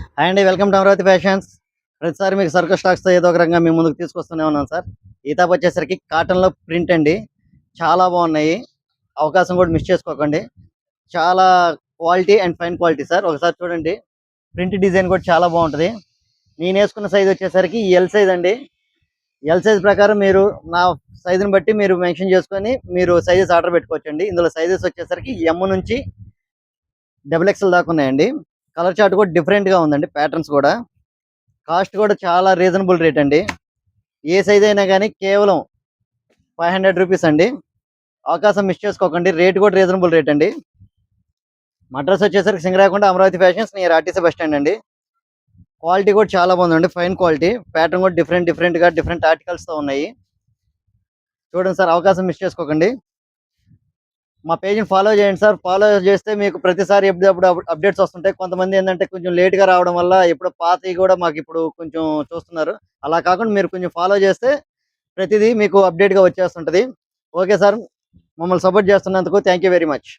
Hi అండి, welcome to Amaravati fashions. ప్రతిసారి మీకు సర్కస్ స్టాక్స్తో ఏదో ఒక రకంగా మీ ముందుకు తీసుకొస్తూనే ఉన్నాను సార్. ఈ తాపు వచ్చేసరికి కాటన్లో ప్రింట్ అండి, చాలా బాగున్నాయి. అవకాశం కూడా మిస్ చేసుకోకండి. చాలా quality and fine quality sir. ఒకసారి చూడండి, ప్రింట్ డిజైన్ కూడా చాలా బాగుంటుంది. నేను వేసుకున్న సైజ్ వచ్చేసరికి ఎల్ సైజ్ అండి. ఎల్ సైజ్ ప్రకారం మీరు నా సైజుని బట్టి మీరు మెన్షన్ చేసుకొని మీరు సైజెస్ ఆర్డర్ పెట్టుకోవచ్చండి. ఇందులో సైజెస్ వచ్చేసరికి ఎమ్ నుంచి డబుల్ ఎక్స్ఎల్ దాకా ఉన్నాయండి. కలర్ చార్ట్ కూడా డిఫరెంట్గా ఉందండి, ప్యాటర్న్స్ కూడా. కాస్ట్ కూడా చాలా రీజనబుల్ రేట్ అండి. ఏ సైజ్ అయినా కానీ కేవలం 500 రూపీస్ అండి. అవకాశం మిస్ చేసుకోకండి. రేట్ కూడా రీజనబుల్ రేట్ అండి. మా అడ్రస్ వచ్చేసరికి Singarayakonda Amaravati fashions near RTC bus stand అండి. క్వాలిటీ కూడా చాలా బాగుందండి, ఫైన్ క్వాలిటీ. ప్యాటర్న్ కూడా డిఫరెంట్గా డిఫరెంట్ ఆర్టికల్స్తో ఉన్నాయి. చూడండి సార్, అవకాశం మిస్ చేసుకోకండి. మా పేజ్ని ఫాలో చేయండి సార్. ఫాలో చేస్తే మీకు ప్రతిసారి ఎప్పుడప్పుడు అప్డేట్స్ వస్తుంటాయి. కొంతమంది ఏంటంటే కొంచెం లేట్గా రావడం వల్ల ఎప్పుడు పాతవి కూడా మాకు ఇప్పుడు కొంచెం చూస్తున్నారు. అలా కాకుండా మీరు కొంచెం ఫాలో చేస్తే ప్రతిదీ మీకు అప్డేట్గా వచ్చేస్తుంటుంది. ఓకే సార్, మమ్మల్ని సపోర్ట్ చేస్తున్నందుకు థ్యాంక్ యూ వెరీ మచ్.